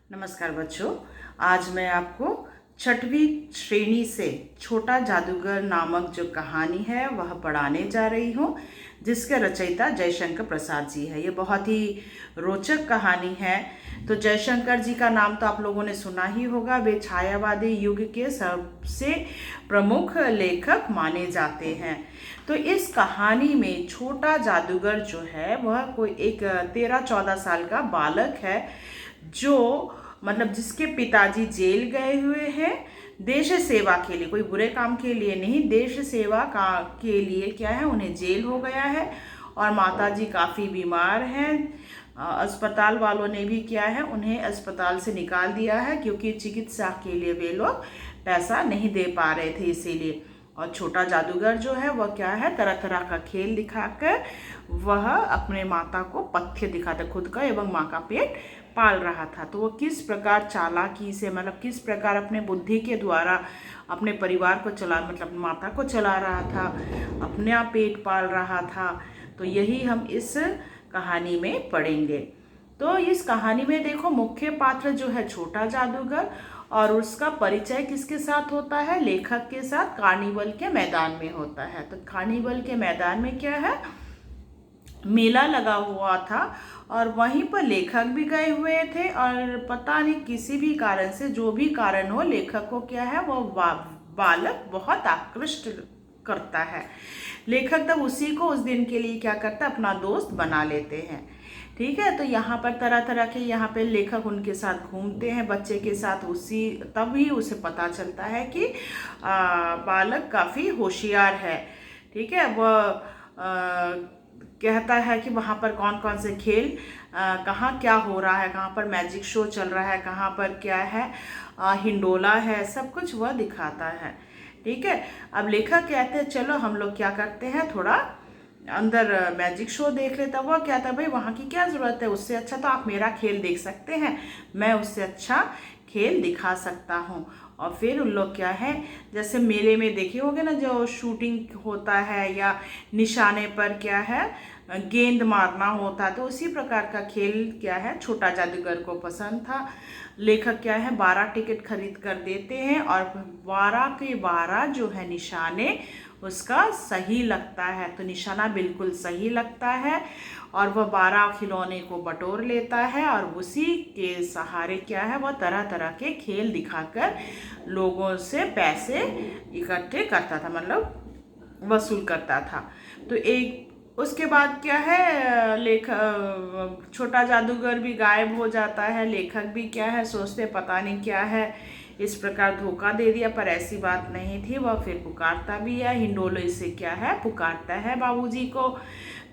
नमस्कार बच्चों। आज मैं आपको छठवीं श्रेणी से छोटा जादूगर नामक जो कहानी है वह पढ़ाने जा रही हूँ, जिसके रचयिता जयशंकर प्रसाद जी है। ये बहुत ही रोचक कहानी है। तो जयशंकर जी का नाम तो आप लोगों ने सुना ही होगा। वे छायावादी युग के सबसे प्रमुख लेखक माने जाते हैं। तो इस कहानी में छोटा जादूगर जो है वह कोई एक 13-14 साल का बालक है, जो मतलब जिसके पिताजी जेल गए हुए हैं देश सेवा के लिए, कोई बुरे काम के लिए नहीं, देश सेवा का के लिए क्या है, उन्हें जेल हो गया है। और माताजी काफ़ी बीमार हैं। अस्पताल वालों ने भी क्या है, उन्हें अस्पताल से निकाल दिया है, क्योंकि चिकित्सा के लिए वे लोग पैसा नहीं दे पा रहे थे, इसीलिए। और छोटा जादूगर जो है वह क्या है, तरह तरह का खेल दिखाकर वह अपने माता को पथ्य दिखाता, खुद का एवं माँ का पेट पाल रहा था। तो वो किस प्रकार चालाकी से, मतलब किस प्रकार अपने बुद्धि के द्वारा अपने परिवार को चला, मतलब माता को चला रहा था, अपना पेट पाल रहा था। तो यही हम इस कहानी में पढ़ेंगे। तो इस कहानी में देखो, मुख्य पात्र जो है छोटा जादूगर, और उसका परिचय किसके साथ होता है, लेखक के साथ कार्निवल के मैदान में होता है। तो कार्निवल के मैदान में क्या है, मेला लगा हुआ था और वहीं पर लेखक भी गए हुए थे। और पता नहीं किसी भी कारण से, जो भी कारण हो, लेखक को क्या है, वो बालक बहुत आकृष्ट करता है। लेखक तब उसी को उस दिन के लिए क्या करता है, अपना दोस्त बना लेते हैं। ठीक है। तो यहाँ पर तरह तरह के, यहाँ पे लेखक उनके साथ घूमते हैं बच्चे के साथ। उसी तभी उसे पता चलता है कि बालक काफ़ी होशियार है। ठीक है। वह कहता है कि वहाँ पर कौन कौन से खेल, कहाँ क्या हो रहा है, कहाँ पर मैजिक शो चल रहा है, कहाँ पर क्या है, हिंडोला है, सब कुछ वह दिखाता है। ठीक है। अब लेखक कहते हैं चलो हम लोग क्या करते हैं, थोड़ा अंदर मैजिक शो देख लेता। वह क्या था, भाई वहाँ की क्या ज़रूरत है, उससे अच्छा तो आप मेरा खेल देख सकते हैं, मैं उससे अच्छा खेल दिखा सकता हूँ। और फिर उन लोग क्या है, जैसे मेले में देखे होंगे ना, जो शूटिंग होता है या निशाने पर क्या है, गेंद मारना होता है, तो उसी प्रकार का खेल क्या है, छोटा जादूगर को पसंद था। लेखक क्या है, 12 टिकट खरीद कर देते हैं और 12 के 12 जो है निशाने उसका सही लगता है। तो निशाना बिल्कुल सही लगता है और वह 12 खिलौने को बटोर लेता है और उसी के सहारे क्या है, वह तरह तरह के खेल दिखाकर लोगों से पैसे इकट्ठे करता था, मतलब वसूल करता था। तो एक उसके बाद क्या है, छोटा जादूगर भी गायब हो जाता है। लेखक भी क्या है, सोचते पता नहीं क्या है, इस प्रकार धोखा दे दिया, पर ऐसी बात नहीं थी। वह फिर पुकारता भी है, हिंडोले से क्या है, पुकारता है बाबूजी को।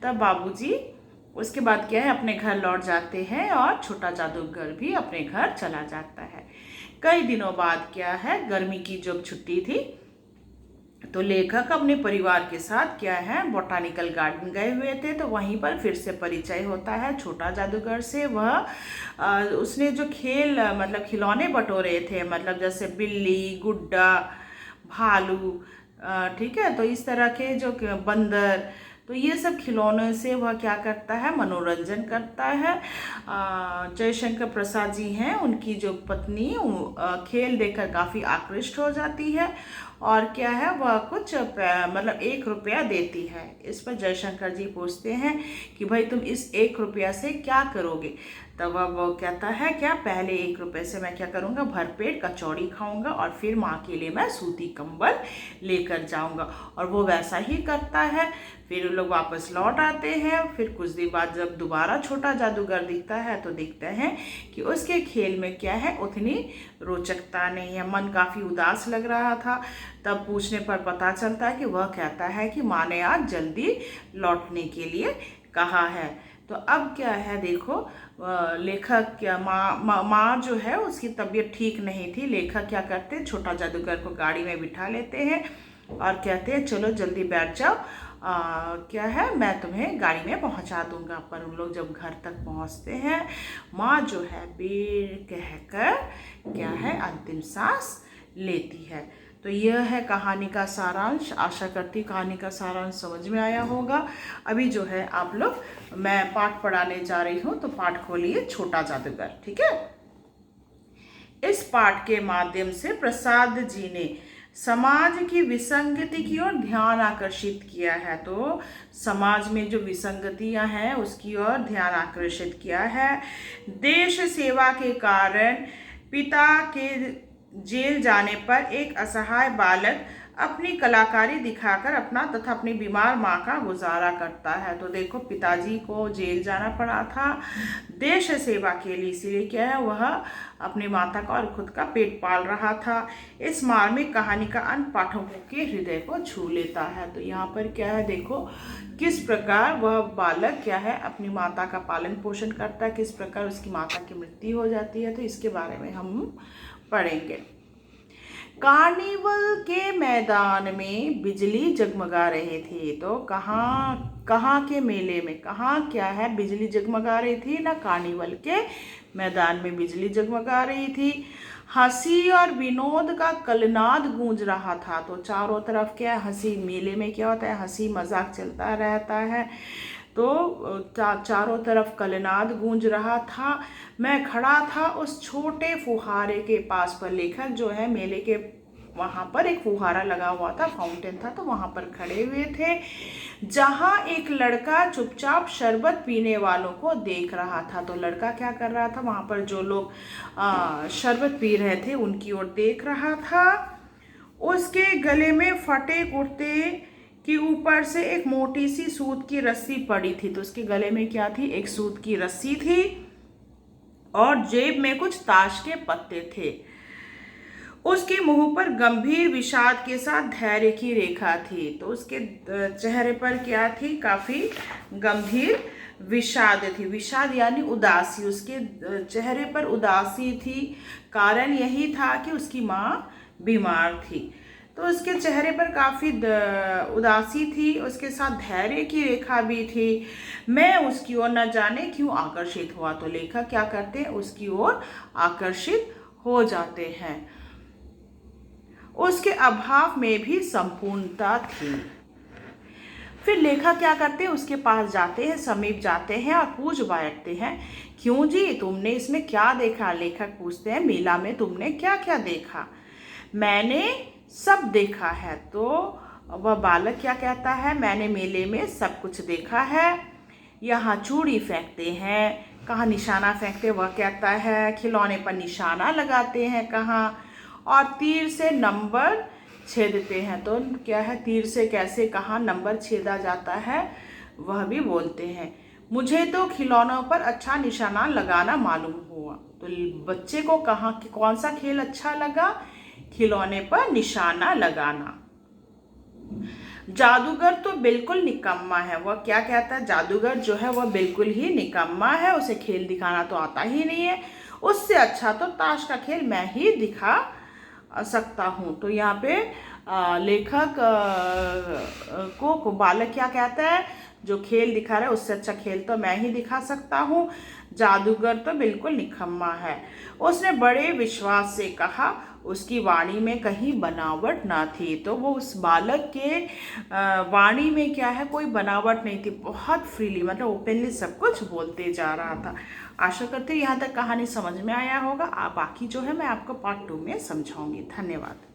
तब बाबूजी उसके बाद क्या है, अपने घर लौट जाते हैं और छोटा जादूगर भी अपने घर चला जाता है। कई दिनों बाद क्या है, गर्मी की जब छुट्टी थी, तो लेखक अपने परिवार के साथ क्या है, बोटानिकल गार्डन गए हुए थे। तो वहीं पर फिर से परिचय होता है छोटा जादूगर से। वह उसने जो खेल, मतलब खिलौने बटोरे थे, मतलब जैसे बिल्ली, गुड्डा, भालू, ठीक है, तो इस तरह के जो बंदर, तो ये सब खिलौनों से वह क्या करता है, मनोरंजन करता है। जयशंकर प्रसाद जी हैं, उनकी जो पत्नी खेल देखकर काफ़ी आकृष्ट हो जाती है और क्या है, वह कुछ मतलब 1 रुपया देती है। इस पर जयशंकर जी पूछते हैं कि भाई तुम इस 1 रुपया से क्या करोगे। तब वो कहता है, क्या पहले 1 रुपये से मैं क्या करूँगा, भरपेट कचौड़ी खाऊंगा और फिर माँ के लिए मैं सूती कंबल लेकर जाऊंगा। और वो वैसा ही करता है। फिर लोग वापस लौट आते हैं। फिर कुछ दिन बाद जब दोबारा छोटा जादूगर दिखता है, तो देखते हैं कि उसके खेल में क्या है, उतनी रोचकता नहीं है, मन काफ़ी उदास लग रहा था। तब पूछने पर पता चलता है कि वह कहता है कि माँ ने आज जल्दी लौटने के लिए कहा है। तो अब क्या है, देखो, लेखक क्या, माँ जो है उसकी तबीयत ठीक नहीं थी। लेखक क्या करते हैं, छोटा जादूगर को गाड़ी में बिठा लेते हैं और कहते हैं चलो जल्दी बैठ जाओ, क्या है, मैं तुम्हें गाड़ी में पहुंचा दूंगा। पर उन लोग जब घर तक पहुंचते हैं, माँ जो है बेर कहकर क्या है, अंतिम सांस लेती है। तो यह है कहानी का सारांश। आशा करती कहानी का सारांश समझ में आया होगा। अभी जो है आप लोग, मैं पाठ पढ़ाने जा रही हूँ, तो पाठ खोलिए छोटा जादूगर। ठीक है। इस पाठ के माध्यम से प्रसाद जी ने समाज की विसंगति की ओर ध्यान आकर्षित किया है। तो समाज में जो विसंगतियां हैं उसकी ओर ध्यान आकर्षित किया है। देश सेवा के कारण पिता के जेल जाने पर एक असहाय बालक अपनी कलाकारी दिखाकर अपना तथा अपनी बीमार माँ का गुजारा करता है। तो देखो, पिताजी को जेल जाना पड़ा था देश सेवा के लिए, इसीलिए क्या है, वह अपनी माता का और खुद का पेट पाल रहा था। इस मार्मिक कहानी का अंत पाठकों के हृदय को छू लेता है। तो यहाँ पर क्या है, देखो किस प्रकार वह बालक क्या है अपनी माता का पालन पोषण करता है, किस प्रकार उसकी माता की मृत्यु हो जाती है। तो इसके बारे में हम पढ़ेंगे। कार्निवल के मैदान में बिजली जगमगा रहे थे। तो कहाँ के मेले में, कहाँ क्या है, बिजली जगमगा रही थी ना, कार्निवल के मैदान में बिजली जगमगा रही थी। हंसी और विनोद का कलनाद गूंज रहा था। तो चारों तरफ क्या है, हंसी, मेले में क्या होता है, हंसी मजाक चलता रहता है। तो चारों तरफ कलनाद गूंज रहा था। मैं खड़ा था उस छोटे फुहारे के पास। पर लेखक जो है मेले के वहाँ पर एक फुहारा लगा हुआ था, फाउंटेन था, तो वहाँ पर खड़े हुए थे, जहाँ एक लड़का चुपचाप शरबत पीने वालों को देख रहा था। तो लड़का क्या कर रहा था, वहाँ पर जो लोग शरबत पी रहे थे उनकी ओर देख रहा था। उसके गले में फटे कुर्ते के ऊपर से एक मोटी सी सूत की रस्सी पड़ी थी। तो उसके गले में क्या थी, एक सूत की रस्सी थी और जेब में कुछ ताश के पत्ते थे। उसके मुंह पर गंभीर विषाद के साथ धैर्य की रेखा थी। तो उसके चेहरे पर क्या थी, काफी गंभीर विषाद थी। विषाद यानी उदासी, उसके चेहरे पर उदासी थी। कारण यही था कि उसकी माँ बीमार थी। तो उसके चेहरे पर काफ़ी उदासी थी, उसके साथ धैर्य की रेखा भी थी। मैं उसकी ओर न जाने क्यों आकर्षित हुआ। तो लेखक क्या करते हैं, उसकी ओर आकर्षित हो जाते हैं। उसके अभाव में भी संपूर्णता थी। फिर लेखक क्या करते हैं, उसके पास जाते हैं, समीप जाते हैं और पूछ बैठते हैं, क्यों जी, तुमने इसमें क्या देखा। लेखक पूछते हैं, मेला में तुमने क्या क्या देखा। मैंने सब देखा है। तो वह बालक क्या कहता है, मैंने मेले में सब कुछ देखा है। यहाँ चूड़ी फेंकते हैं, कहाँ निशाना फेंकते, वह कहता है खिलौने पर निशाना लगाते हैं कहाँ, और तीर से नंबर छेदते हैं। तो क्या है, तीर से कैसे कहाँ नंबर छेदा जाता है वह भी बोलते हैं। मुझे तो खिलौनों पर अच्छा निशाना लगाना मालूम हुआ। तो बच्चे को कहाँ कौन सा खेल अच्छा लगा, खिलौने पर निशाना लगाना। जादूगर तो बिल्कुल निकम्मा है। वह क्या कहता है, जादूगर जो है वह बिल्कुल ही निकम्मा है, उसे खेल दिखाना तो आता ही नहीं है। उससे अच्छा तो ताश का खेल मैं ही दिखा सकता हूँ। तो यहाँ पे लेखक को बालक क्या कहता है, जो खेल दिखा रहा है उससे अच्छा खेल तो मैं ही दिखा सकता हूँ, जादूगर तो बिल्कुल निकम्मा है। उसने बड़े विश्वास से कहा, उसकी वाणी में कहीं बनावट ना थी। तो वो उस बालक के वाणी में क्या है, कोई बनावट नहीं थी, बहुत फ्रीली मतलब ओपनली सब कुछ बोलते जा रहा था। आशा करते हैं यहाँ तक कहानी समझ में आया होगा। बाकी जो है मैं आपको पार्ट 2 में समझाऊंगी। धन्यवाद।